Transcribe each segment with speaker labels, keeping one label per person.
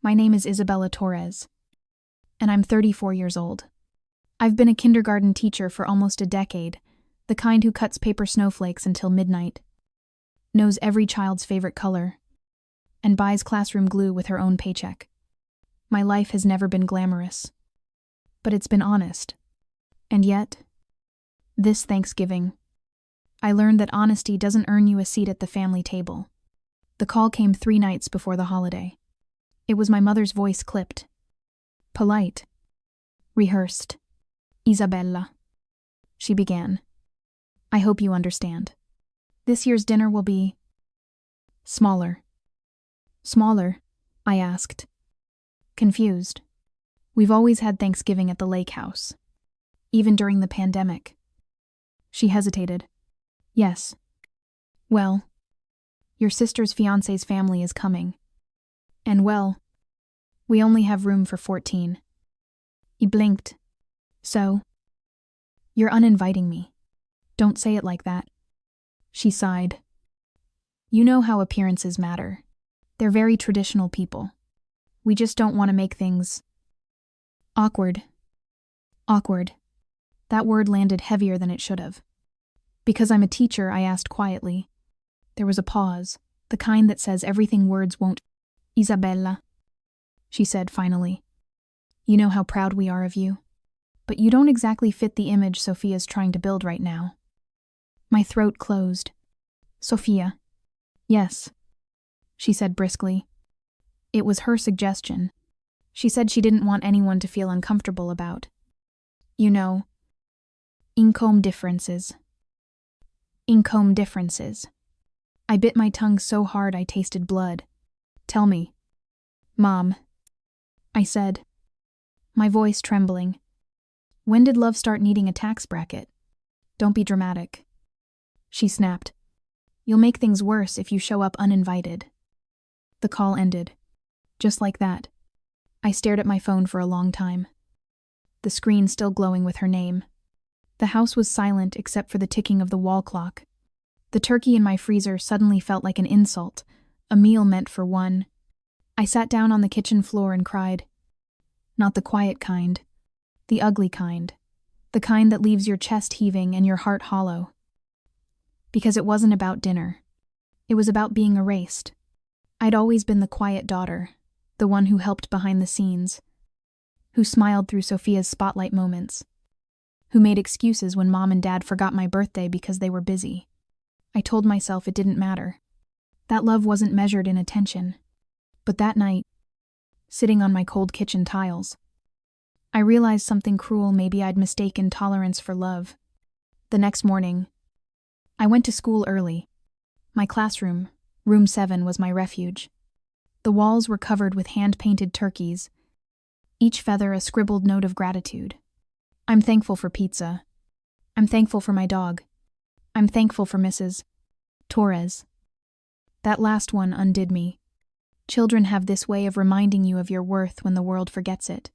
Speaker 1: My name is Isabella Torres, and I'm 34 years old. I've been a kindergarten teacher for almost a decade, the kind who cuts paper snowflakes until midnight, knows every child's favorite color, and buys classroom glue with her own paycheck. My life has never been glamorous, but it's been honest. And yet, this Thanksgiving, I learned that honesty doesn't earn you a seat at the family table. The call came 3 nights before the holiday. It was my mother's voice clipped. Polite. Rehearsed. Isabella. She began. I hope you understand. This year's dinner will be smaller. Smaller? I asked. Confused. We've always had Thanksgiving at the lake house. Even during the pandemic. She hesitated. Yes. Well, your sister's fiancé's family is coming. And well, we only have room for 14. He blinked. So? You're uninviting me. Don't say it like that. She sighed. You know how appearances matter. They're very traditional people. We just don't want to make things awkward. Awkward. That word landed heavier than it should have. Because I'm a teacher, I asked quietly. There was a pause, the kind that says everything words won't. Isabella, she said finally. You know how proud we are of you. But you don't exactly fit the image Sophia's trying to build right now. My throat closed. Sophia. Yes, she said briskly. It was her suggestion. She said she didn't want anyone to feel uncomfortable about. You know, income differences. Income differences. I bit my tongue so hard I tasted blood. Tell me. Mom. I said, my voice trembling. When did love start needing a tax bracket? Don't be dramatic. She snapped. You'll make things worse if you show up uninvited. The call ended. Just like that. I stared at my phone for a long time. The screen still glowing with her name. The house was silent except for the ticking of the wall clock. The turkey in my freezer suddenly felt like an insult, a meal meant for one. I sat down on the kitchen floor and cried. Not the quiet kind. The ugly kind. The kind that leaves your chest heaving and your heart hollow. Because it wasn't about dinner. It was about being erased. I'd always been the quiet daughter, the one who helped behind the scenes, who smiled through Sophia's spotlight moments, who made excuses when Mom and Dad forgot my birthday because they were busy. I told myself it didn't matter. That love wasn't measured in attention. But that night, sitting on my cold kitchen tiles, I realized something cruel maybe I'd mistaken tolerance for love. The next morning, I went to school early. My classroom, room 7, was my refuge. The walls were covered with hand-painted turkeys, each feather a scribbled note of gratitude. I'm thankful for pizza. I'm thankful for my dog. I'm thankful for Mrs. Torres. That last one undid me. Children have this way of reminding you of your worth when the world forgets it.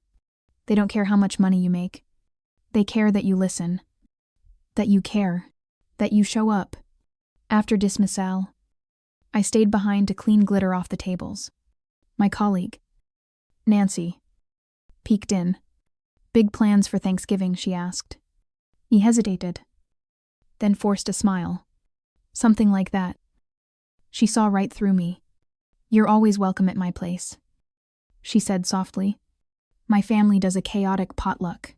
Speaker 1: They don't care how much money you make. They care that you listen. That you care. That you show up. After dismissal, I stayed behind to clean glitter off the tables. My colleague, Nancy, peeked in. Big plans for Thanksgiving, she asked. He hesitated, then forced a smile. Something like that. She saw right through me. You're always welcome at my place, she said softly. My family does a chaotic potluck.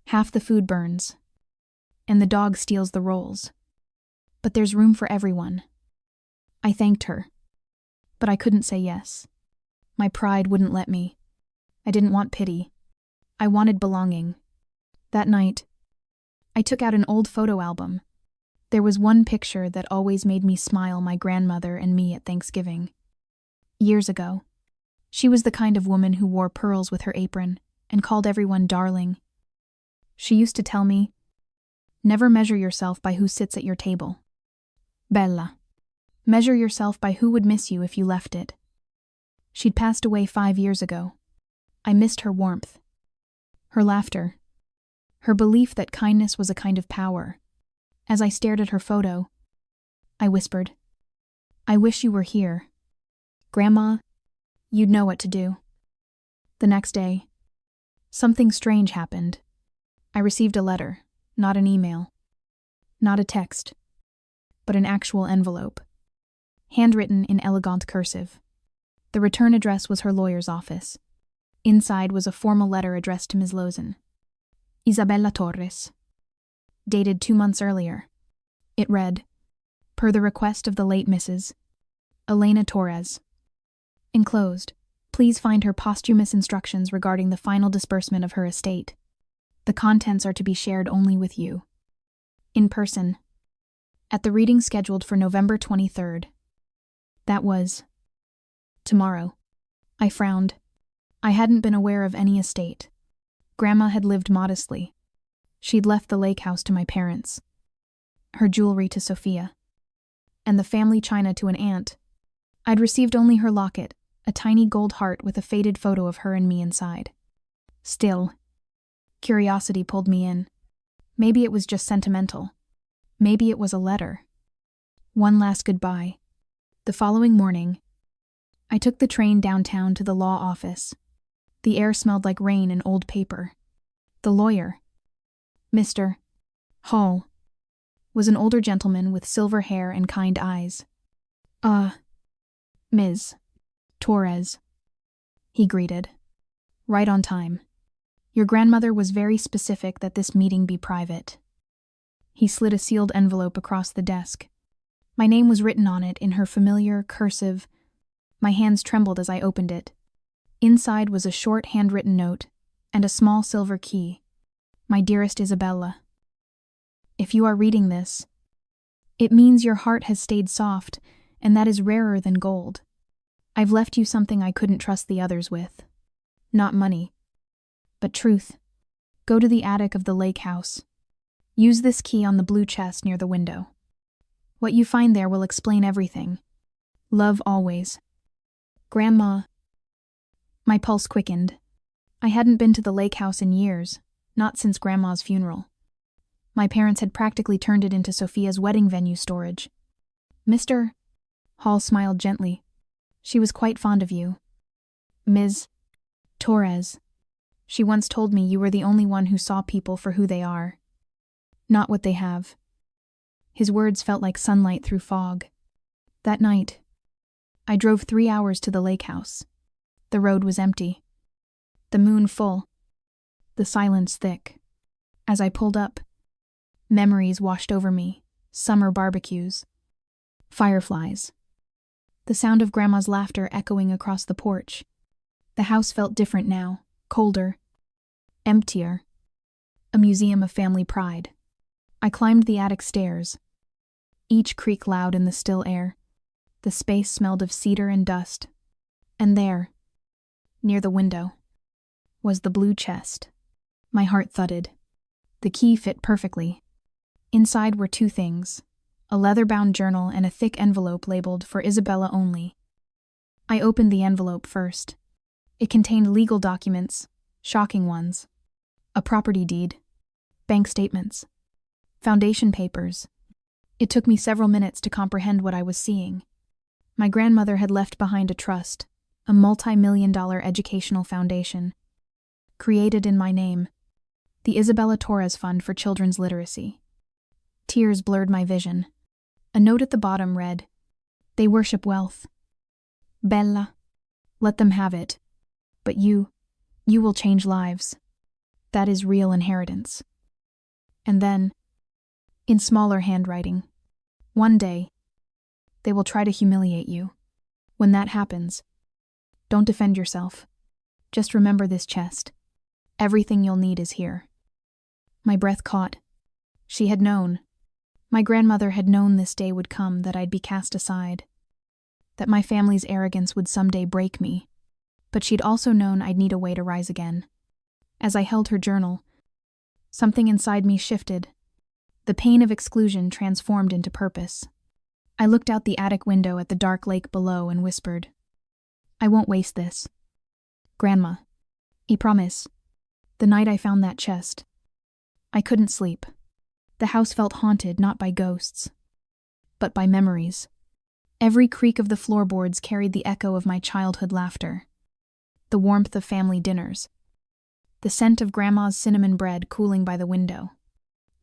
Speaker 1: Half the food burns, and the dog steals the rolls. But there's room for everyone. I thanked her, but I couldn't say yes. My pride wouldn't let me. I didn't want pity. I wanted belonging. That night, I took out an old photo album. There was one picture that always made me smile, my grandmother and me at Thanksgiving. Years ago, she was the kind of woman who wore pearls with her apron and called everyone darling. She used to tell me, never measure yourself by who sits at your table. Bella. Measure yourself by who would miss you if you left it. She'd passed away 5 years ago. I missed her warmth, her laughter, her belief that kindness was a kind of power. As I stared at her photo, I whispered, I wish you were here. Grandma, you'd know what to do. The next day, something strange happened. I received a letter, not an email, not a text, but an actual envelope, handwritten in elegant cursive. The return address was her lawyer's office. Inside was a formal letter addressed to Ms. Lozan. Isabella Torres. Dated 2 months earlier. It read, per the request of the late Mrs. Elena Torres. Enclosed, please find her posthumous instructions regarding the final disbursement of her estate. The contents are to be shared only with you. In person. At the reading scheduled for November 23rd. That was tomorrow. I frowned. I hadn't been aware of any estate. Grandma had lived modestly. She'd left the lake house to my parents, her jewelry to Sophia, and the family china to an aunt. I'd received only her locket, a tiny gold heart with a faded photo of her and me inside. Still, curiosity pulled me in. Maybe it was just sentimental. Maybe it was a letter. One last goodbye. The following morning, I took the train downtown to the law office. The air smelled like rain and old paper. The lawyer, Mr. Hall, was an older gentleman with silver hair and kind eyes. Ms. Torres, he greeted. Right on time. Your grandmother was very specific that this meeting be private. He slid a sealed envelope across the desk. My name was written on it in her familiar, cursive. My hands trembled as I opened it. Inside was a short handwritten note and a small silver key. My dearest Isabella, if you are reading this, it means your heart has stayed soft, and that is rarer than gold. I've left you something I couldn't trust the others with. Not money, but truth. Go to the attic of the lake house. Use this key on the blue chest near the window. What you find there will explain everything. Love always. Grandma. My pulse quickened. I hadn't been to the lake house in years, not since Grandma's funeral. My parents had practically turned it into Sophia's wedding venue storage. Mr. Hall smiled gently. She was quite fond of you. Ms. Torres. She once told me you were the only one who saw people for who they are, not what they have. His words felt like sunlight through fog. That night, I drove 3 hours to the lake house. The road was empty. The moon full. The silence thick. As I pulled up, memories washed over me. Summer barbecues. Fireflies. The sound of Grandma's laughter echoing across the porch. The house felt different now. Colder. Emptier. A museum of family pride. I climbed the attic stairs. Each creak loud in the still air. The space smelled of cedar and dust. And there, near the window, was the blue chest. My heart thudded. The key fit perfectly. Inside were 2 things, a leather-bound journal and a thick envelope labeled for Isabella only. I opened the envelope first. It contained legal documents, shocking ones. A property deed, bank statements, foundation papers. It took me several minutes to comprehend what I was seeing. My grandmother had left behind a trust, a multi-million-dollar educational foundation, created in my name, the Isabella Torres Fund for Children's Literacy. Tears blurred my vision. A note at the bottom read, "They worship wealth. Bella, let them have it. But you will change lives. That is real inheritance." And then, in smaller handwriting, one day, they will try to humiliate you. When that happens, don't defend yourself. Just remember this chest. Everything you'll need is here. My breath caught. She had known. My grandmother had known this day would come, that I'd be cast aside, that my family's arrogance would someday break me. But she'd also known I'd need a way to rise again. As I held her journal, something inside me shifted. The pain of exclusion transformed into purpose. I looked out the attic window at the dark lake below and whispered, "I won't waste this. Grandma, I promise." The night I found that chest, I couldn't sleep. The house felt haunted not by ghosts, but by memories. Every creak of the floorboards carried the echo of my childhood laughter. the warmth of family dinners, the scent of Grandma's cinnamon bread cooling by the window.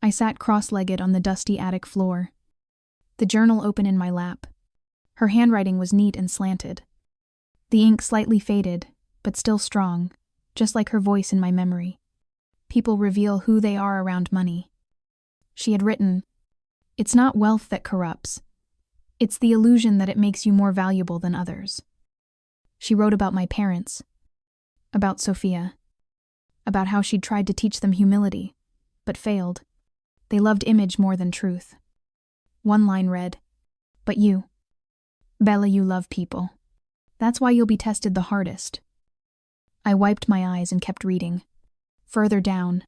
Speaker 1: I sat cross-legged on the dusty attic floor, the journal open in my lap. Her handwriting was neat and slanted, the ink slightly faded, but still strong, just like her voice in my memory. People reveal who they are around money. She had written, "It's not wealth that corrupts. It's the illusion that it makes you more valuable than others." She wrote about my parents, about Sophia, about how she'd tried to teach them humility, but failed. They loved image more than truth. One line read, "But you, Bella, you love people. That's why you'll be tested the hardest." I wiped my eyes and kept reading. Further down,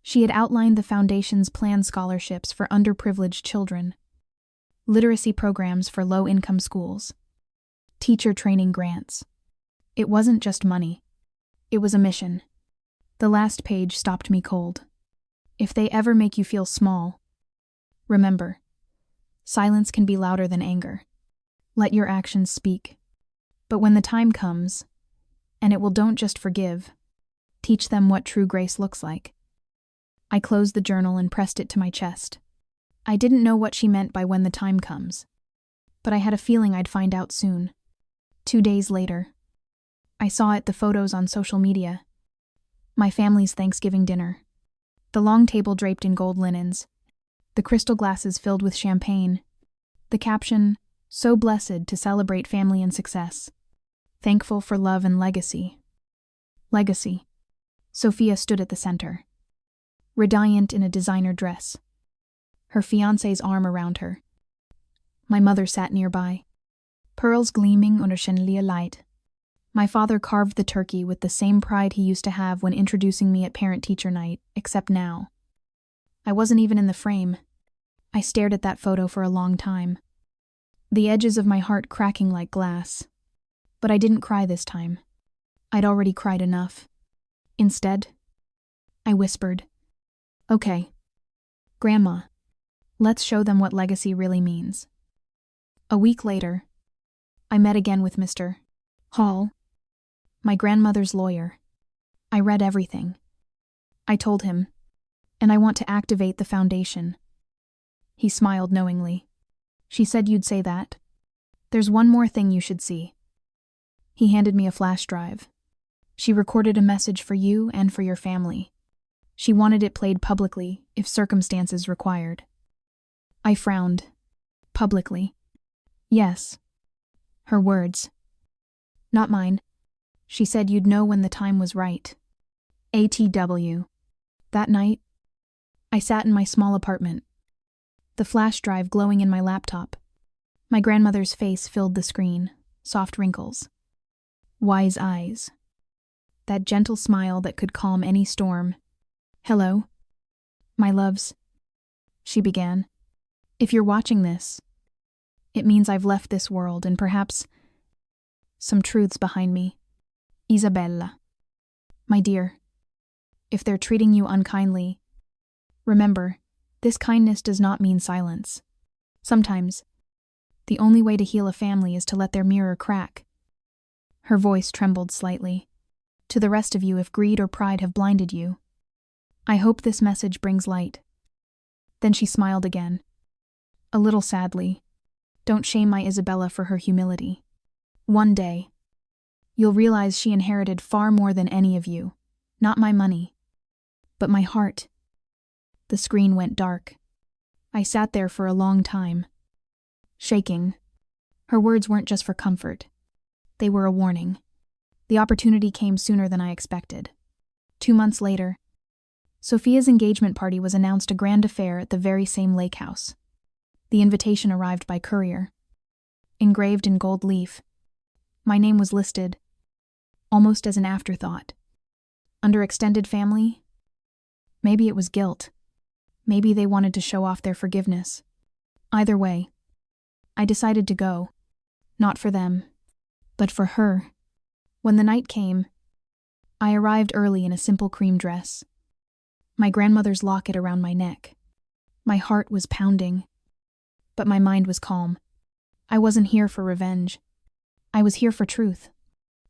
Speaker 1: she had outlined the Foundation's planned scholarships for underprivileged children, literacy programs for low-income schools, teacher training grants. It wasn't just money. It was a mission. The last page stopped me cold. If they ever make you feel small, remember, silence can be louder than anger. Let your actions speak. But when the time comes, and it will, don't just forgive, teach them what true grace looks like. I closed the journal and pressed it to my chest. I didn't know what she meant by "when the time comes," but I had a feeling I'd find out soon. 2 days later, I saw the photos on social media. My family's Thanksgiving dinner. The long table draped in gold linens. The crystal glasses filled with champagne. The caption, "So blessed to celebrate family and success. Thankful for love and legacy." Legacy. Sophia stood at the center, radiant in a designer dress, her fiancé's arm around her. My mother sat nearby, pearls gleaming under chandelier light. My father carved the turkey with the same pride he used to have when introducing me at parent-teacher night, except now. I wasn't even in the frame. I stared at that photo for a long time, the edges of my heart cracking like glass. But I didn't cry this time. I'd already cried enough. Instead, I whispered, "Okay, Grandma, let's show them what legacy really means." A week later, I met again with Mr. Hall, my grandmother's lawyer. I read everything. I told him, "And I want to activate the foundation." He smiled knowingly. "She said you'd say that. There's one more thing you should see." He handed me a flash drive. "She recorded a message for you and for your family. She wanted it played publicly if circumstances required." I frowned. Publicly. Yes. Her words. Not mine. She said you'd know when the time was right. ATW. That night, I sat in my small apartment, the flash drive glowing in my laptop. My grandmother's face filled the screen, soft wrinkles, wise eyes, that gentle smile that could calm any storm. "Hello, my loves," she began. "If you're watching this, it means I've left this world and perhaps some truths behind me. Isabella, my dear, if they're treating you unkindly, remember, this kindness does not mean silence. Sometimes, the only way to heal a family is to let their mirror crack." Her voice trembled slightly. "To the rest of you, if greed or pride have blinded you, I hope this message brings light." Then she smiled again, a little sadly. "Don't shame my Isabella for her humility. One day, you'll realize she inherited far more than any of you. Not my money, but my heart." The screen went dark. I sat there for a long time, shaking. Her words weren't just for comfort. They were a warning. The opportunity came sooner than I expected. 2 months later, Sophia's engagement party was announced, a grand affair at the very same lake house. The invitation arrived by courier. Engraved in gold leaf, my name was listed, almost as an afterthought. Under extended family? Maybe it was guilt. Maybe they wanted to show off their forgiveness. Either way, I decided to go. Not for them, but for her. When the night came, I arrived early in a simple cream dress, my grandmother's locket around my neck. My heart was pounding, but my mind was calm. I wasn't here for revenge. I was here for truth.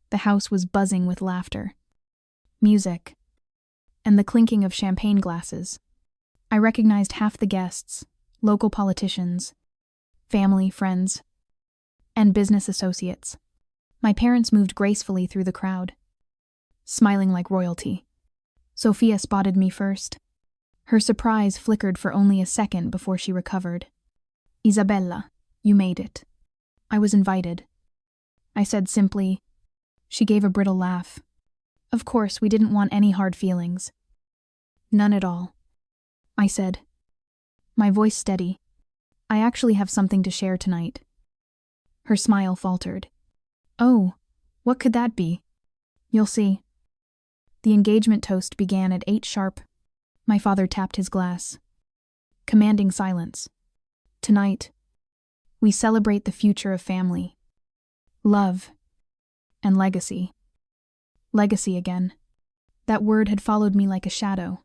Speaker 1: The house was buzzing with laughter, music, and the clinking of champagne glasses. I recognized half the guests, local politicians, family, friends, and business associates. My parents moved gracefully through the crowd, smiling like royalty. Sophia spotted me first. Her surprise flickered for only a second before she recovered. "Isabella, you made it. I was invited," I said simply. She gave a brittle laugh. "Of course, we didn't want any hard feelings." "None at all," I said, my voice steady. "I actually have something to share tonight." Her smile faltered. "Oh, what could that be?" "You'll see." The engagement toast began at 8 sharp. My father tapped his glass, commanding silence. "Tonight, we celebrate the future of family, love, and legacy." Legacy again. That word had followed me like a shadow.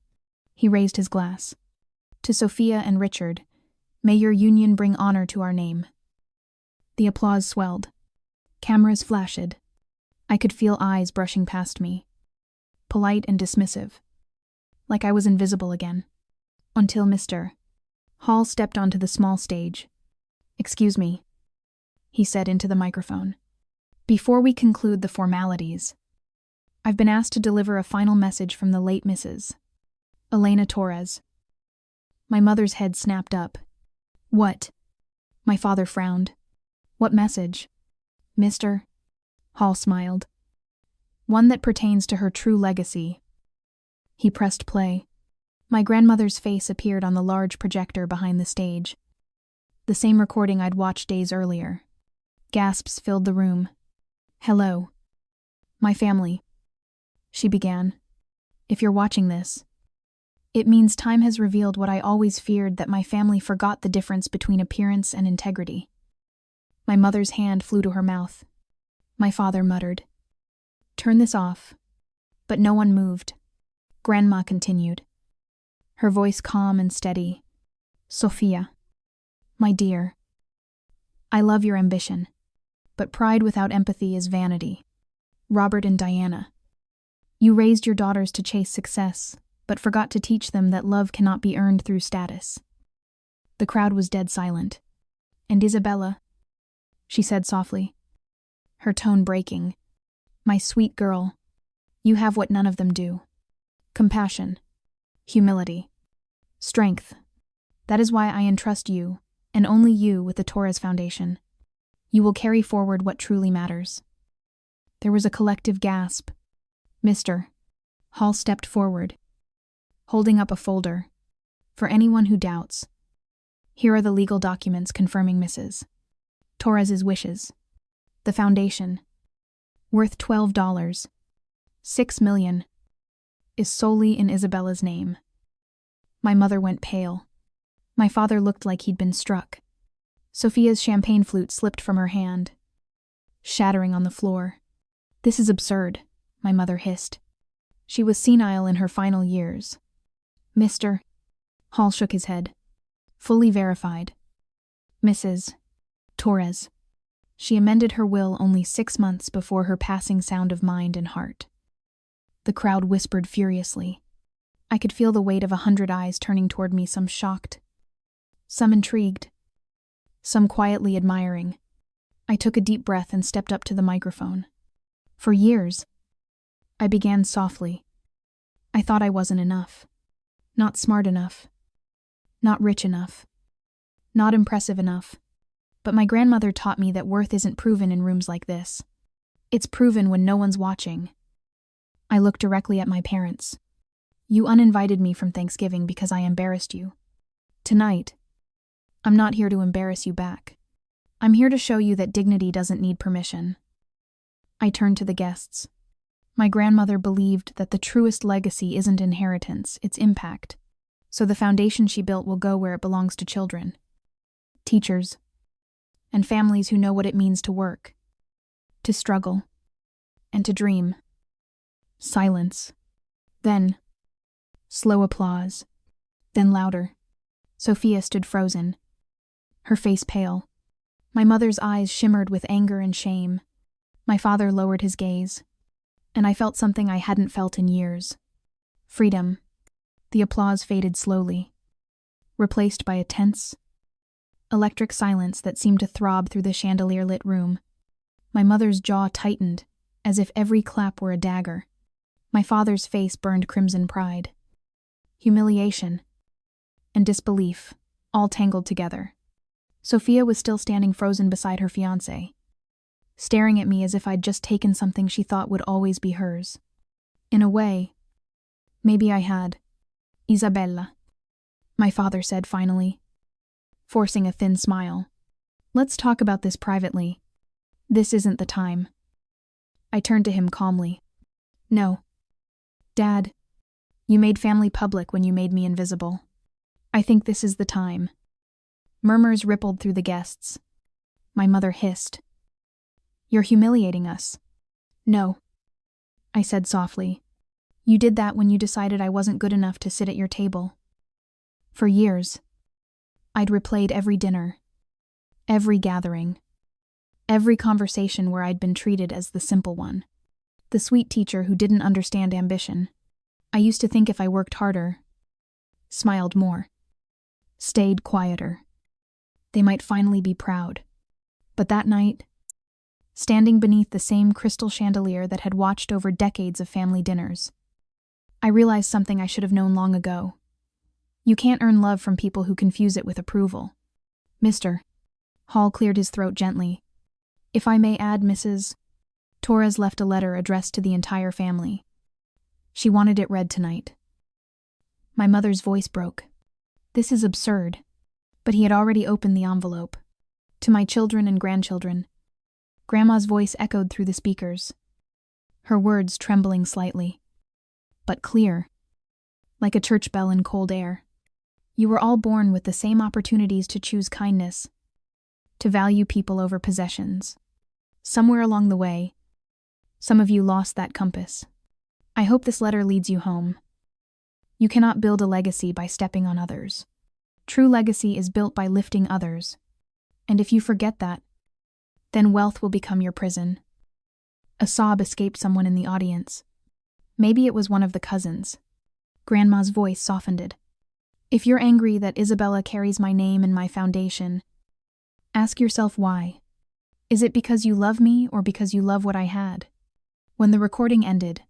Speaker 1: He raised his glass. "To Sophia and Richard, may your union bring honor to our name." The applause swelled. Cameras flashed. I could feel eyes brushing past me, polite and dismissive, like I was invisible again. Until Mr. Hall stepped onto the small stage. "Excuse me," he said into the microphone. "Before we conclude the formalities, I've been asked to deliver a final message from the late Mrs. Elena Torres." My mother's head snapped up. "What?" My father frowned. "What message?" "Mr. Hall smiled. "One that pertains to her true legacy." He pressed play. My grandmother's face appeared on the large projector behind the stage. The same recording I'd watched days earlier. Gasps filled the room. "Hello. My family," she began. "If you're watching this, it means time has revealed what I always feared, that my family forgot the difference between appearance and integrity." My mother's hand flew to her mouth. My father muttered, "Turn this off." But no one moved. Grandma continued, her voice calm and steady. "Sophia, my dear, I love your ambition, but pride without empathy is vanity. Robert and Diana, you raised your daughters to chase success, but forgot to teach them that love cannot be earned through status." The crowd was dead silent. "And Isabella," she said softly, her tone breaking, "my sweet girl, you have what none of them do. Compassion, humility, strength. That is why I entrust you, and only you, with the Torres Foundation. You will carry forward what truly matters." There was a collective gasp. Mr. Hall stepped forward, holding up a folder. "For anyone who doubts, here are the legal documents confirming Mrs. Torres's wishes. The foundation, worth $12, $6 million, is solely in Isabella's name." My mother went pale. My father looked like he'd been struck. Sophia's champagne flute slipped from her hand, shattering on the floor. "This is absurd," my mother hissed. She was senile in her final years. "Mr. Hall shook his head. "Fully verified. Mrs. Torres. She amended her will only 6 months before her passing sound of mind and heart." The crowd whispered furiously. I could feel the weight of 100 eyes turning toward me, some shocked, some intrigued, some quietly admiring. I took a deep breath and stepped up to the microphone. "For years," I began softly, "I thought I wasn't enough. Not smart enough. Not rich enough. Not impressive enough. But my grandmother taught me that worth isn't proven in rooms like this. It's proven when no one's watching." I looked directly at my parents. "You uninvited me from Thanksgiving because I embarrassed you. Tonight, I'm not here to embarrass you back. I'm here to show you that dignity doesn't need permission." I turned to the guests. My grandmother believed that the truest legacy isn't inheritance, it's impact. So the foundation she built will go where it belongs, to children, teachers, and families who know what it means to work, to struggle, and to dream. Silence. Then, slow applause. Then louder. Sophia stood frozen, her face pale. My mother's eyes shimmered with anger and shame. My father lowered his gaze, and I felt something I hadn't felt in years. Freedom. The applause faded slowly, replaced by a tense, electric silence that seemed to throb through the chandelier-lit room. My mother's jaw tightened, as if every clap were a dagger. My father's face burned crimson pride, humiliation, and disbelief, all tangled together. Sophia was still standing frozen beside her fiancé, staring at me as if I'd just taken something she thought would always be hers. In a way, maybe I had. Isabella, my father said finally, forcing a thin smile. Let's talk about this privately. This isn't the time. I turned to him calmly. No. Dad, you made family public when you made me invisible. I think this is the time. Murmurs rippled through the guests. My mother hissed. You're humiliating us. No, I said softly. You did that when you decided I wasn't good enough to sit at your table. For years, I'd replayed every dinner, every gathering, every conversation where I'd been treated as the simple one, the sweet teacher who didn't understand ambition. I used to think if I worked harder, smiled more, stayed quieter, they might finally be proud. But that night, standing beneath the same crystal chandelier that had watched over decades of family dinners, I realized something I should have known long ago. You can't earn love from people who confuse it with approval. Mr. Hall cleared his throat gently. If I may add, Mrs. Torres left a letter addressed to the entire family. She wanted it read tonight. My mother's voice broke. This is absurd. But he had already opened the envelope. To my children and grandchildren. Grandma's voice echoed through the speakers, her words trembling slightly, but clear, like a church bell in cold air. You were all born with the same opportunities to choose kindness, to value people over possessions. Somewhere along the way, some of you lost that compass. I hope this letter leads you home. You cannot build a legacy by stepping on others. True legacy is built by lifting others. And if you forget that, then wealth will become your prison. A sob escaped someone in the audience. Maybe it was one of the cousins. Grandma's voice softened. If you're angry that Isabella carries my name and my foundation, ask yourself why. Is it because you love me or because you love what I had? When the recording ended,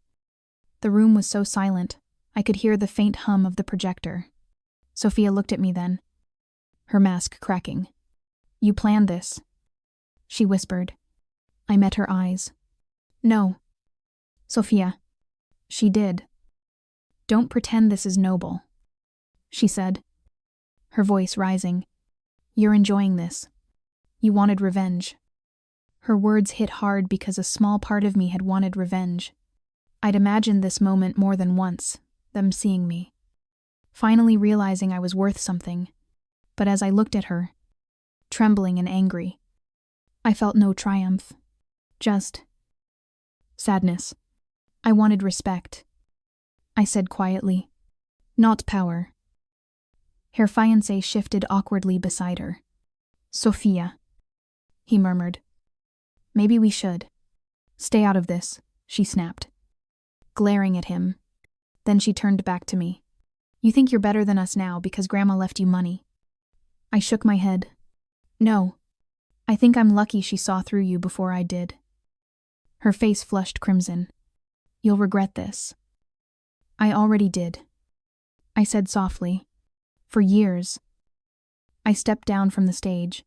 Speaker 1: the room was so silent, I could hear the faint hum of the projector. Sophia looked at me then, her mask cracking. You planned this, she whispered. I met her eyes. No, Sophia. She did. Don't pretend this is noble, she said, her voice rising. You're enjoying this. You wanted revenge. Her words hit hard because a small part of me had wanted revenge. I'd imagined this moment more than once, them seeing me, finally realizing I was worth something. But as I looked at her, trembling and angry, I felt no triumph, just sadness. I wanted respect, I said quietly, not power. Her fiancé shifted awkwardly beside her. Sophia, he murmured. Maybe we should. Stay out of this, she snapped, glaring at him. Then she turned back to me. You think you're better than us now because Grandma left you money. I shook my head. No. I think I'm lucky she saw through you before I did. Her face flushed crimson. You'll regret this. I already did, I said softly. For years. I stepped down from the stage.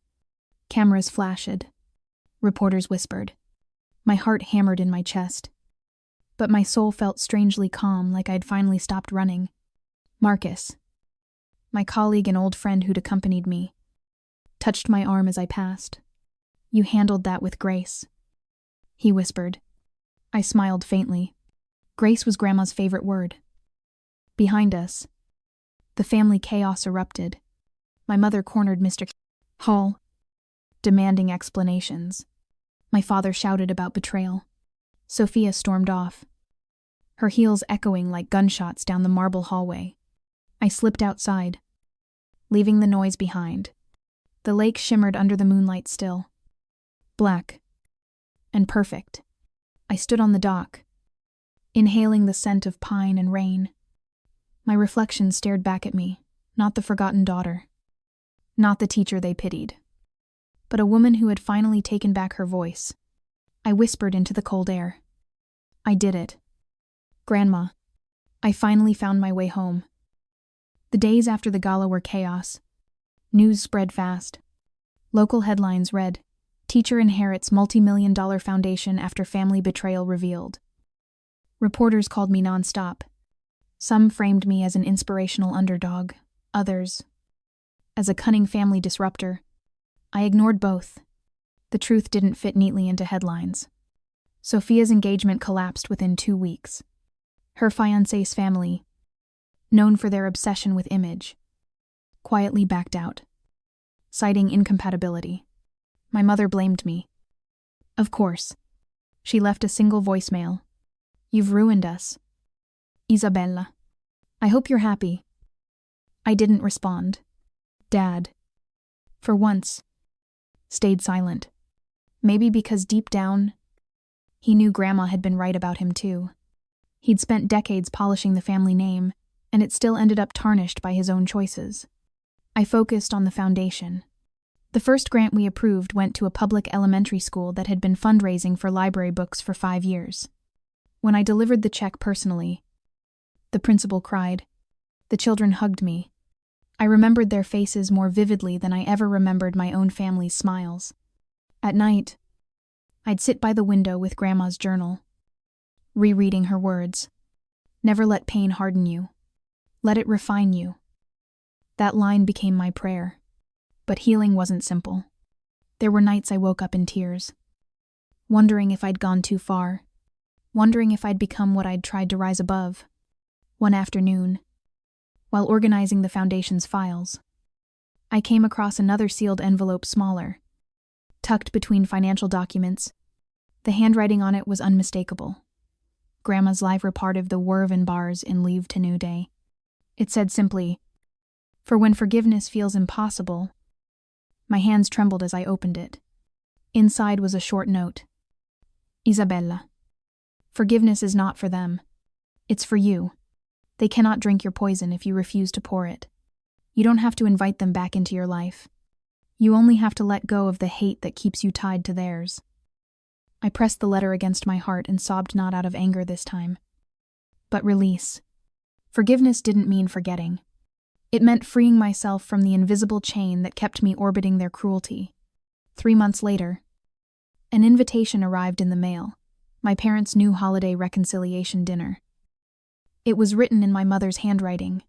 Speaker 1: Cameras flashed. Reporters whispered. My heart hammered in my chest. But my soul felt strangely calm, like I'd finally stopped running. Marcus, my colleague and old friend who'd accompanied me, touched my arm as I passed. You handled that with grace, he whispered. I smiled faintly. Grace was Grandma's favorite word. Behind us, the family chaos erupted. My mother cornered Mr. Hall, demanding explanations. My father shouted about betrayal. Sophia stormed off, her heels echoing like gunshots down the marble hallway. I slipped outside, leaving the noise behind. The lake shimmered under the moonlight still, black and perfect. I stood on the dock, inhaling the scent of pine and rain. My reflection stared back at me, not the forgotten daughter, not the teacher they pitied, but a woman who had finally taken back her voice. I whispered into the cold air. I did it. Grandma, I finally found my way home. The days after the gala were chaos. News spread fast. Local headlines read, "Teacher inherits multi-million-dollar foundation after family betrayal revealed." Reporters called me nonstop. Some framed me as an inspirational underdog, others as a cunning family disruptor. I ignored both. The truth didn't fit neatly into headlines. Sophia's engagement collapsed within 2 weeks. Her fiancé's family, known for their obsession with image, quietly backed out, citing incompatibility. My mother blamed me. Of course. She left a single voicemail. "You've ruined us. Isabella. I hope you're happy." I didn't respond. Dad, for once, stayed silent. Maybe because deep down, he knew Grandma had been right about him too. He'd spent decades polishing the family name, and it still ended up tarnished by his own choices. I focused on the foundation. The first grant we approved went to a public elementary school that had been fundraising for library books for 5 years. When I delivered the check personally, the principal cried. The children hugged me. I remembered their faces more vividly than I ever remembered my own family's smiles. At night, I'd sit by the window with Grandma's journal, rereading her words. "Never let pain harden you. Let it refine you." That line became my prayer. But healing wasn't simple. There were nights I woke up in tears, wondering if I'd gone too far, wondering if I'd become what I'd tried to rise above. One afternoon, while organizing the foundation's files, I came across another sealed envelope smaller, tucked between financial documents. The handwriting on it was unmistakable. Grandma's live report of the Werven bars in Lieve to New Day. It said simply, "For when forgiveness feels impossible." My hands trembled as I opened it. Inside was a short note. "Isabella, forgiveness is not for them. It's for you. They cannot drink your poison if you refuse to pour it. You don't have to invite them back into your life. You only have to let go of the hate that keeps you tied to theirs." I pressed the letter against my heart and sobbed, not out of anger this time, but release. Forgiveness didn't mean forgetting. It meant freeing myself from the invisible chain that kept me orbiting their cruelty. 3 months later, an invitation arrived in the mail, my parents' new holiday reconciliation dinner. It was written in my mother's handwriting.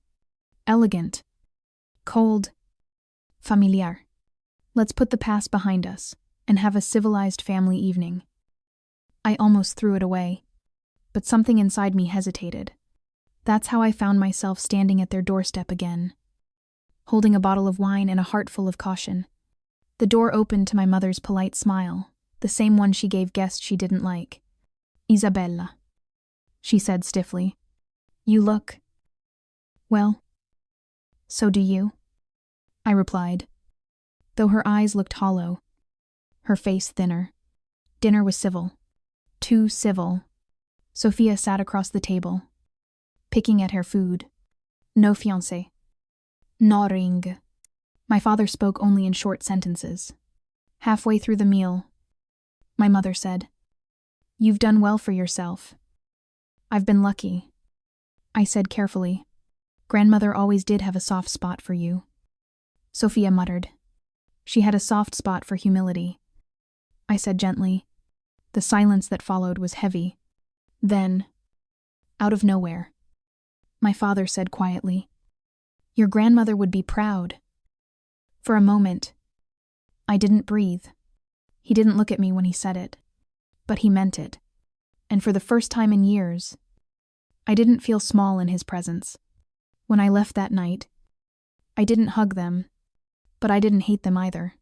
Speaker 1: Elegant, cold, familiar. Let's put the past behind us and have a civilized family evening. I almost threw it away, but something inside me hesitated. That's how I found myself standing at their doorstep again, holding a bottle of wine and a heart full of caution. The door opened to my mother's polite smile, the same one she gave guests she didn't like. "Isabella," she said stiffly. "You look... well, so do you," I replied, though her eyes looked hollow, her face thinner. Dinner was civil. Too civil. Sophia sat across the table, picking at her food. "No fiancé. No ring." My father spoke only in short sentences. Halfway through the meal, my mother said, "You've done well for yourself." "I've been lucky," I said carefully. "Grandmother always did have a soft spot for you." Sophia muttered. "She had a soft spot for humility," I said gently. The silence that followed was heavy. Then, out of nowhere, my father said quietly, "Your grandmother would be proud." For a moment, I didn't breathe. He didn't look at me when he said it, but he meant it. And for the first time in years, I didn't feel small in his presence. When I left that night, I didn't hug them, but I didn't hate them either.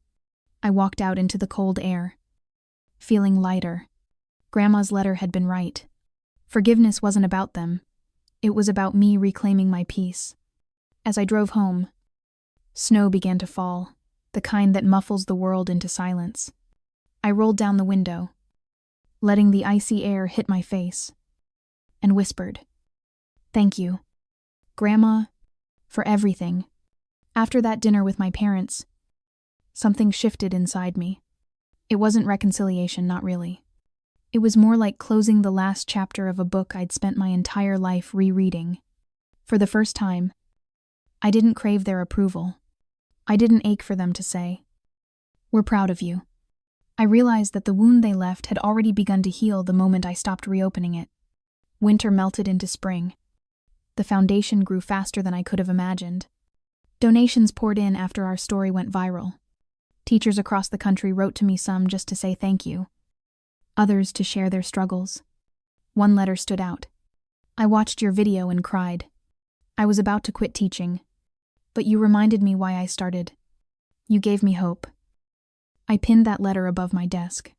Speaker 1: I walked out into the cold air, feeling lighter. Grandma's letter had been right. Forgiveness wasn't about them. It was about me reclaiming my peace. As I drove home, snow began to fall, the kind that muffles the world into silence. I rolled down the window, letting the icy air hit my face, and whispered, "Thank you, Grandma, for everything." After that dinner with my parents, something shifted inside me. It wasn't reconciliation, not really. It was more like closing the last chapter of a book I'd spent my entire life rereading. For the first time, I didn't crave their approval. I didn't ache for them to say, "We're proud of you." I realized that the wound they left had already begun to heal the moment I stopped reopening it. Winter melted into spring. The foundation grew faster than I could have imagined. Donations poured in after our story went viral. Teachers across the country wrote to me, some just to say thank you, others to share their struggles. One letter stood out. "I watched your video and cried. I was about to quit teaching, but you reminded me why I started. You gave me hope." I pinned that letter above my desk.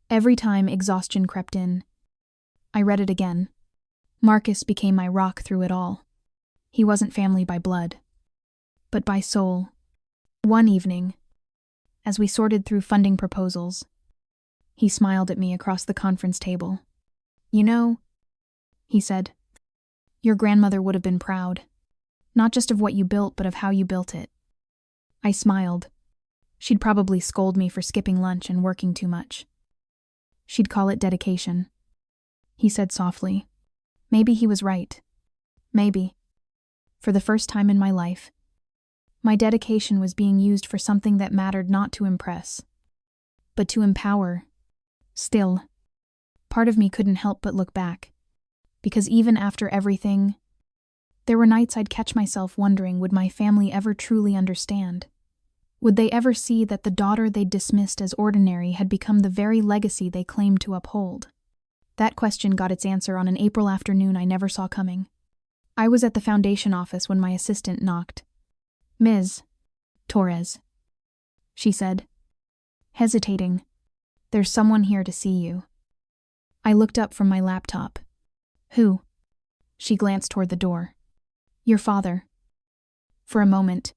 Speaker 1: Every time exhaustion crept in, I read it again. Marcus became my rock through it all. He wasn't family by blood, but by soul. One evening, as we sorted through funding proposals, he smiled at me across the conference table. "You know," he said, "your grandmother would have been proud, not just of what you built, but of how you built it." I smiled. She'd probably scold me for skipping lunch and working too much. She'd call it dedication. He said softly. Maybe he was right. Maybe. For the first time in my life, my dedication was being used for something that mattered, not to impress, but to empower. Still, part of me couldn't help but look back, because even after everything, there were nights I'd catch myself wondering, would my family ever truly understand? Would they ever see that the daughter they'd dismissed as ordinary had become the very legacy they claimed to uphold? That question got its answer on an April afternoon I never saw coming. I was at the foundation office when my assistant knocked. "Ms. Torres," she said, hesitating. "There's someone here to see you." I looked up from my laptop. "Who?" She glanced toward the door. "Your father." For a moment,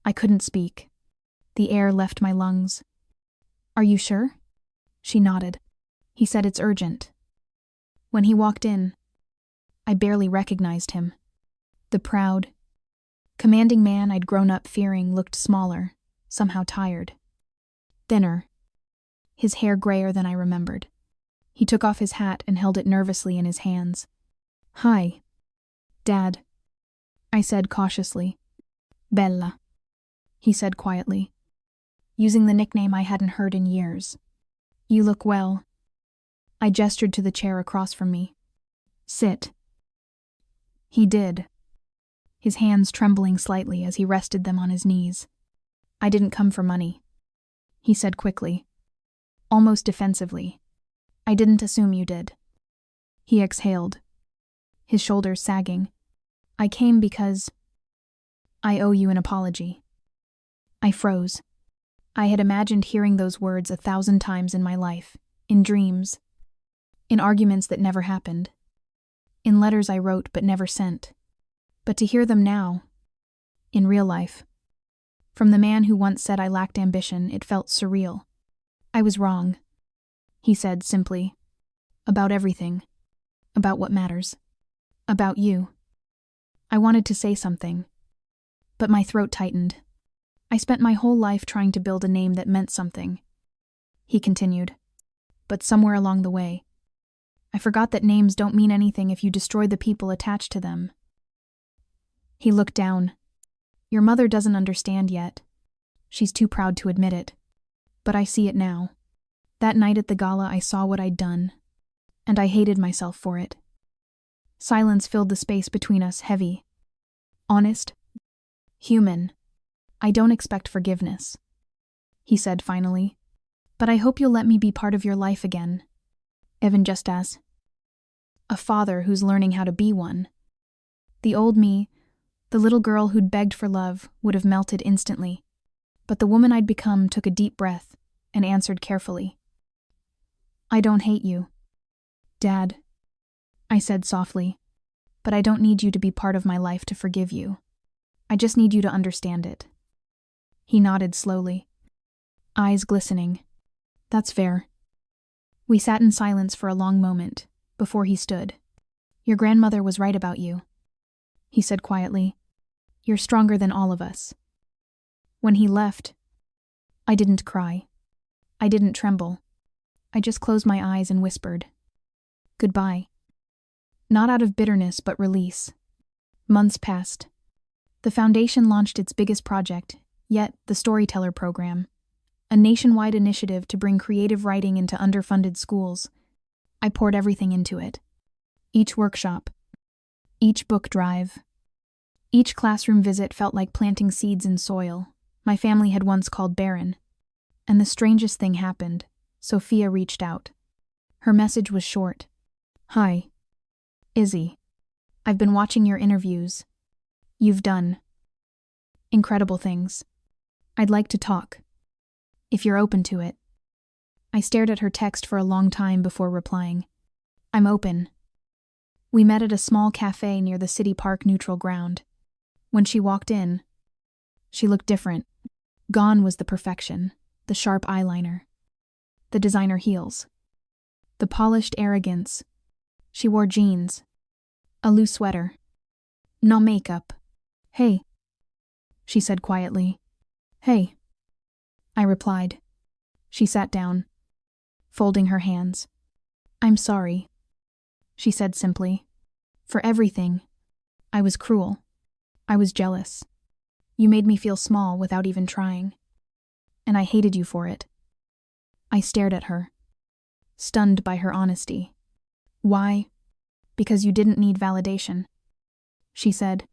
Speaker 1: I couldn't speak. The air left my lungs. "Are you sure?" She nodded. "He said it's urgent." When he walked in, I barely recognized him. The proud, commanding man I'd grown up fearing looked smaller, somehow tired. Thinner, his hair grayer than I remembered. He took off his hat and held it nervously in his hands. "Hi, Dad," I said cautiously. "Bella," he said quietly, using the nickname I hadn't heard in years. "You look well." I gestured to the chair across from me. "Sit." He did, his hands trembling slightly as he rested them on his knees. "I didn't come for money," he said quickly, almost defensively. "I didn't assume you did." He exhaled, his shoulders sagging. "I came because I owe you an apology." I froze. I had imagined hearing those words 1,000 times in my life, in dreams, in arguments that never happened, in letters I wrote but never sent. But to hear them now, in real life, from the man who once said I lacked ambition, it felt surreal. "I was wrong," he said simply. "About everything. About what matters. About you." I wanted to say something, but my throat tightened. "I spent my whole life trying to build a name that meant something," he continued. "But somewhere along the way, I forgot that names don't mean anything if you destroy the people attached to them." He looked down. "Your mother doesn't understand yet. She's too proud to admit it. But I see it now. That night at the gala, I saw what I'd done, and I hated myself for it." Silence filled the space between us, heavy, honest, human. "I don't expect forgiveness," he said finally, "but I hope you'll let me be part of your life again, even just as a father who's learning how to be one." The old me, the little girl who'd begged for love, would have melted instantly, but the woman I'd become took a deep breath and answered carefully. "I don't hate you, Dad," I said softly, "but I don't need you to be part of my life to forgive you. I just need you to understand it." He nodded slowly, eyes glistening. "That's fair. We sat in silence for a long moment, before he stood. "Your grandmother was right about you," he said quietly. "You're stronger than all of us." When he left, I didn't cry. I didn't tremble. I just closed my eyes and whispered, "Goodbye." Not out of bitterness, but release. Months passed. The foundation launched its biggest project yet, the Storyteller Program, a nationwide initiative to bring creative writing into underfunded schools. I poured everything into it. Each workshop, each book drive, each classroom visit felt like planting seeds in soil my family had once called barren. And the strangest thing happened. Sophia reached out. Her message was short. "Hi, Izzy. I've been watching your interviews. You've done incredible things. I'd like to talk, if you're open to it." I stared at her text for a long time before replying. "I'm open." We met at a small cafe near the city park neutral ground. When she walked in, she looked different. Gone was the perfection, the sharp eyeliner, the designer heels, the polished arrogance. She wore jeans, a loose sweater, no makeup. "Hey," she said quietly. "Hey," I replied. She sat down, folding her hands. "I'm sorry," she said simply. "For everything. I was cruel. I was jealous. You made me feel small without even trying. And I hated you for it." I stared at her, stunned by her honesty. "Why?" "Because you didn't need validation," she said.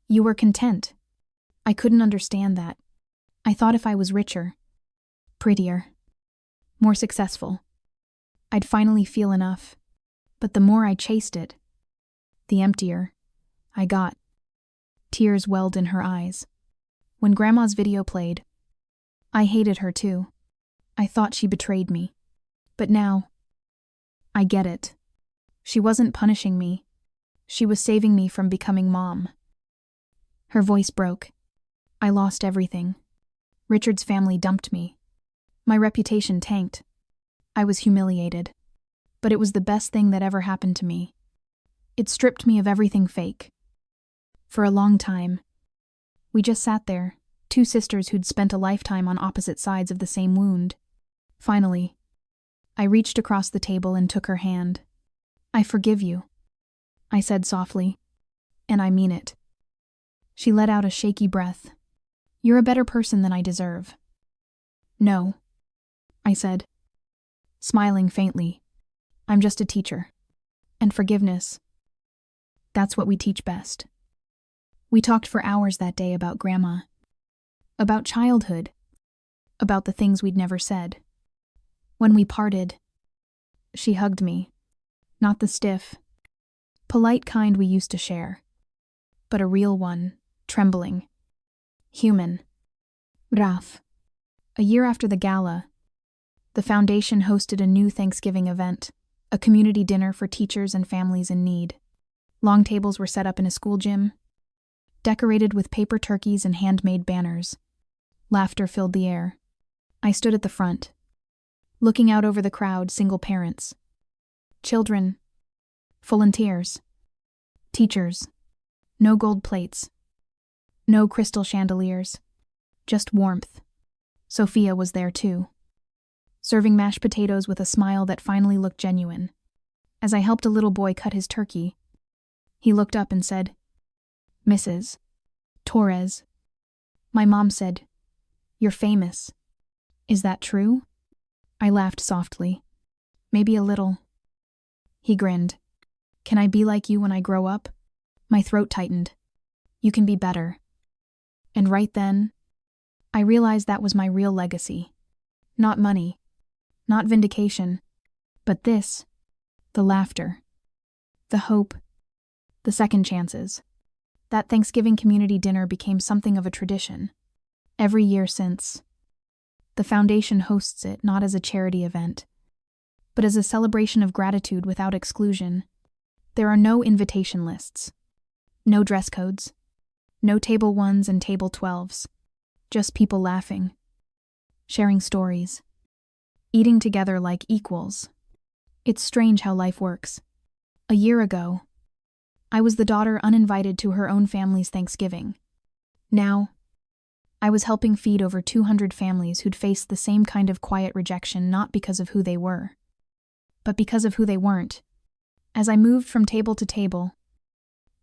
Speaker 1: "You were content. I couldn't understand that. I thought if I was richer, prettier, more successful, I'd finally feel enough. But the more I chased it, the emptier I got." Tears welled in her eyes. When Grandma's video played, I hated her too. I thought she betrayed me. But now, I get it. She wasn't punishing me. She was saving me from becoming mom. Her voice broke. I lost everything. Richard's family dumped me. My reputation tanked. I was humiliated. But it was the best thing that ever happened to me. It stripped me of everything fake. For a long time, we just sat there, two sisters who'd spent a lifetime on opposite sides of the same wound. Finally, I reached across the table and took her hand. "I forgive you," I said softly, "and I mean it." She let out a shaky breath. "You're a better person than I deserve." "No," I said, smiling faintly. "I'm just a teacher. And forgiveness, that's what we teach best." We talked for hours that day about Grandma, about childhood, about the things we'd never said. When we parted, she hugged me, not the stiff, polite kind we used to share, but a real one, trembling, human. Raf. A year after the gala, the foundation hosted a new Thanksgiving event, a community dinner for teachers and families in need. Long tables were set up in a school gym, decorated with paper turkeys and handmade banners. Laughter filled the air. I stood at the front, looking out over the crowd, single parents, children, volunteers, teachers. No gold plates, no crystal chandeliers, just warmth. Sophia was there too, serving mashed potatoes with a smile that finally looked genuine. As I helped a little boy cut his turkey, he looked up and said, "Mrs. Torres." My mom said, "You're famous. Is that true?" I laughed softly. "Maybe a little." He grinned. "Can I be like you when I grow up?" My throat tightened. "You can be better." And right then, I realized that was my real legacy. Not money, not vindication, but this, the laughter, the hope, the second chances. That Thanksgiving community dinner became something of a tradition. Every year since, the foundation hosts it not as a charity event, but as a celebration of gratitude without exclusion. There are no invitation lists, no dress codes, no table 1s and table 12s, just people laughing, sharing stories, eating together like equals. It's strange how life works. A year ago, I was the daughter uninvited to her own family's Thanksgiving. Now, I was helping feed over 200 families who'd faced the same kind of quiet rejection not because of who they were, but because of who they weren't. As I moved from table to table,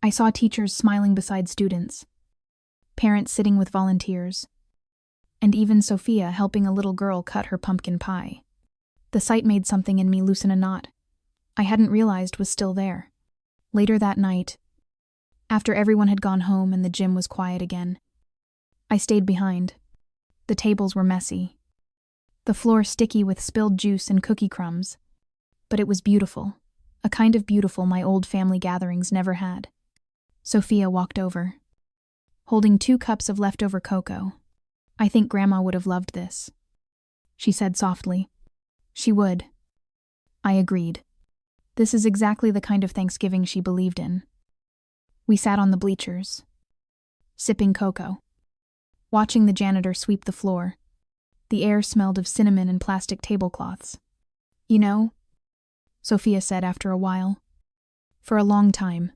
Speaker 1: I saw teachers smiling beside students, parents sitting with volunteers, and even Sophia helping a little girl cut her pumpkin pie. The sight made something in me loosen a knot I hadn't realized was still there. Later that night, after everyone had gone home and the gym was quiet again, I stayed behind. The tables were messy, the floor sticky with spilled juice and cookie crumbs, but it was beautiful, a kind of beautiful my old family gatherings never had. Sophia walked over, holding 2 cups of leftover cocoa. "I think Grandma would have loved this," she said softly. "She would." I agreed. This is exactly the kind of Thanksgiving she believed in. We sat on the bleachers, sipping cocoa, watching the janitor sweep the floor. The air smelled of cinnamon and plastic tablecloths. "You know," Sophia said after a while, "for a long time,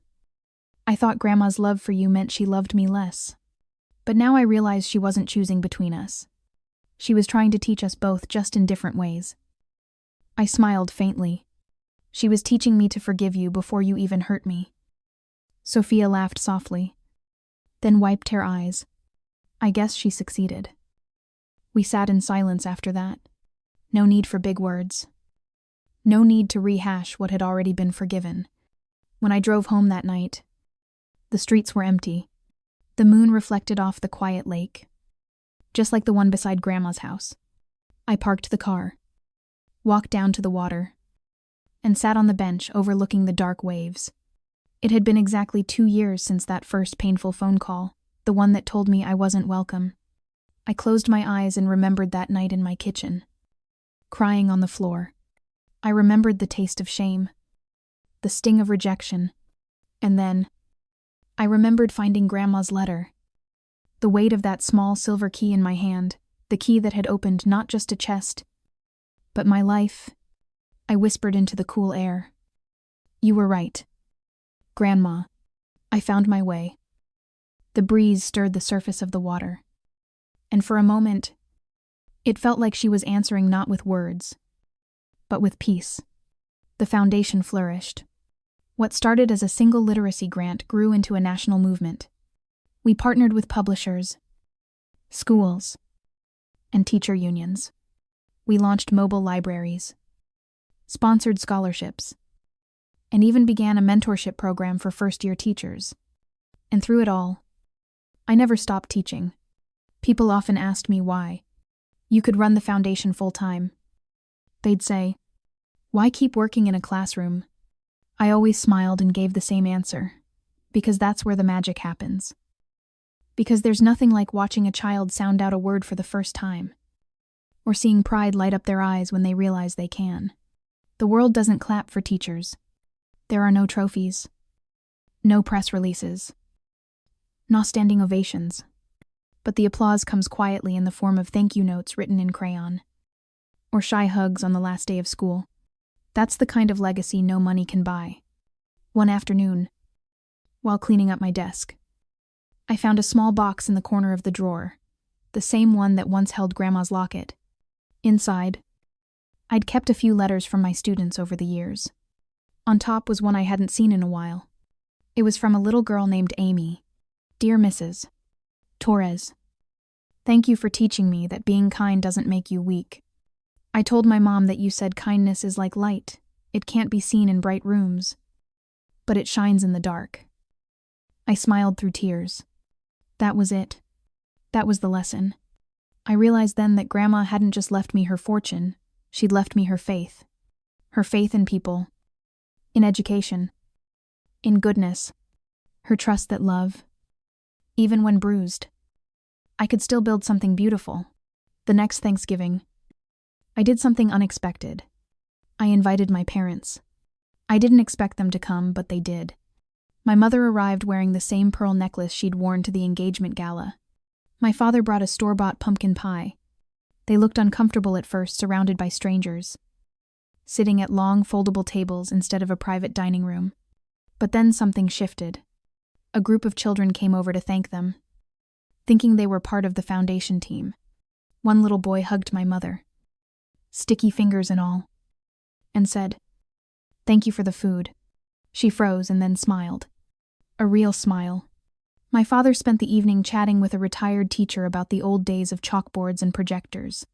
Speaker 1: I thought Grandma's love for you meant she loved me less. But now I realize she wasn't choosing between us. She was trying to teach us both, just in different ways." I smiled faintly. "She was teaching me to forgive you before you even hurt me." Sophia laughed softly, then wiped her eyes. I guess she succeeded. We sat in silence after that. No need for big words. No need to rehash what had already been forgiven. When I drove home that night, the streets were empty. The moon reflected off the quiet lake, just like the one beside Grandma's house. I parked the car, walked down to the water, and sat on the bench overlooking the dark waves. It had been exactly 2 years since that first painful phone call, the one that told me I wasn't welcome. I closed my eyes and remembered that night in my kitchen, crying on the floor. I remembered the taste of shame, the sting of rejection, and then I remembered finding Grandma's letter. The weight of that small silver key in my hand, the key that had opened not just a chest, but my life. I whispered into the cool air, "You were right, Grandma." I found my way. The breeze stirred the surface of the water, and for a moment, it felt like she was answering not with words, but with peace. The foundation flourished. What started as a single literacy grant grew into a national movement. We partnered with publishers, schools, and teacher unions. We launched mobile libraries, sponsored scholarships, and even began a mentorship program for first-year teachers. And through it all, I never stopped teaching. People often asked me why. "You could run the foundation full-time." They'd say, "Why keep working in a classroom?" I always smiled and gave the same answer, because that's where the magic happens. Because there's nothing like watching a child sound out a word for the first time, or seeing pride light up their eyes when they realize they can. The world doesn't clap for teachers. There are no trophies, no press releases, no standing ovations. But the applause comes quietly in the form of thank you notes written in crayon, or shy hugs on the last day of school. That's the kind of legacy no money can buy. One afternoon, while cleaning up my desk, I found a small box in the corner of the drawer, the same one that once held Grandma's locket. Inside, I'd kept a few letters from my students over the years. On top was one I hadn't seen in a while. It was from a little girl named Amy. "Dear Mrs. Torres, thank you for teaching me that being kind doesn't make you weak. I told my mom that you said kindness is like light. It can't be seen in bright rooms, but it shines in the dark." I smiled through tears. That was it. That was the lesson. I realized then that Grandma hadn't just left me her fortune, she'd left me her faith. Her faith in people, in education, in goodness. Her trust that love, even when bruised, I could still build something beautiful. The next Thanksgiving, I did something unexpected. I invited my parents. I didn't expect them to come, but they did. My mother arrived wearing the same pearl necklace she'd worn to the engagement gala. My father brought a store-bought pumpkin pie, They looked uncomfortable at first, surrounded by strangers, sitting at long, foldable tables instead of a private dining room. But then something shifted. A group of children came over to thank them, thinking they were part of the foundation team. One little boy hugged my mother, sticky fingers and all, and said, "Thank you for the food." She froze and then smiled. A real smile. My father spent the evening chatting with a retired teacher about the old days of chalkboards and projectors.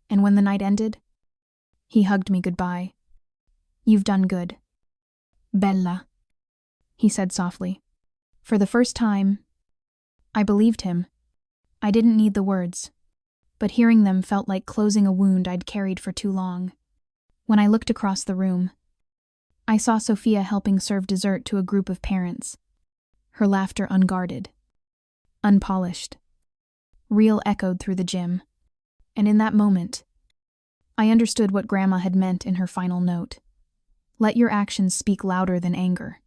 Speaker 1: And when the night ended, he hugged me goodbye. "You've done good. Bella," he said softly. For the first time, I believed him. I didn't need the words, but hearing them felt like closing a wound I'd carried for too long. When I looked across the room, I saw Sophia helping serve dessert to a group of parents. Her laughter unguarded, unpolished. Real echoed through the gym. And in that moment, I understood what Grandma had meant in her final note. Let your actions speak louder than anger.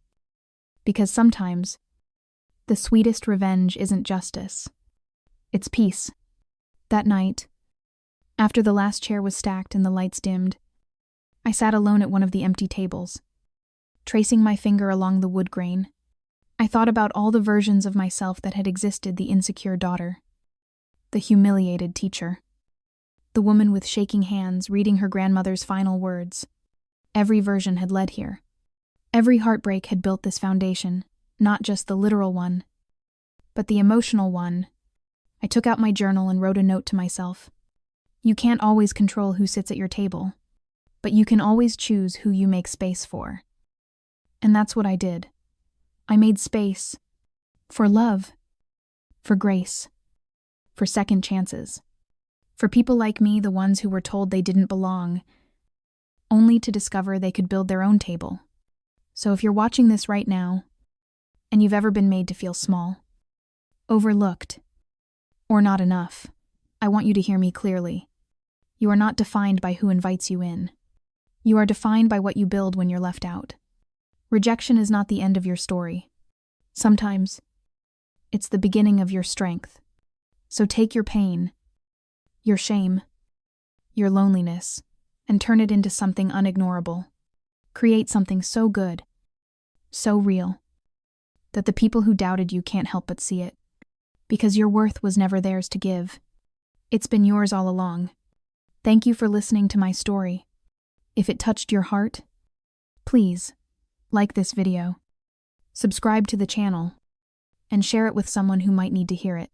Speaker 1: Because sometimes, the sweetest revenge isn't justice. It's peace. That night, after the last chair was stacked and the lights dimmed, I sat alone at one of the empty tables. Tracing my finger along the wood grain, I thought about all the versions of myself that had existed: the insecure daughter, the humiliated teacher, the woman with shaking hands reading her grandmother's final words. Every version had led here. Every heartbreak had built this foundation, not just the literal one, but the emotional one. I took out my journal and wrote a note to myself. You can't always control who sits at your table, but you can always choose who you make space for. And that's what I did. I made space for love, for grace, for second chances, for people like me, the ones who were told they didn't belong, only to discover they could build their own table. So if you're watching this right now, and you've ever been made to feel small, overlooked, or not enough, I want you to hear me clearly. You are not defined by who invites you in. You are defined by what you build when you're left out. Rejection is not the end of your story. Sometimes, it's the beginning of your strength. So take your pain, your shame, your loneliness, and turn it into something unignorable. Create something so good, so real, that the people who doubted you can't help but see it. Because your worth was never theirs to give. It's been yours all along. Thank you for listening to my story. If it touched your heart, please like this video, subscribe to the channel, and share it with someone who might need to hear it.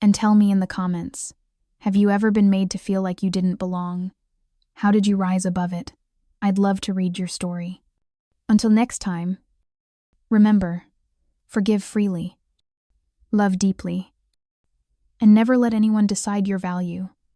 Speaker 1: And tell me in the comments, have you ever been made to feel like you didn't belong? How did you rise above it? I'd love to read your story. Until next time, remember, forgive freely, love deeply, and never let anyone decide your value.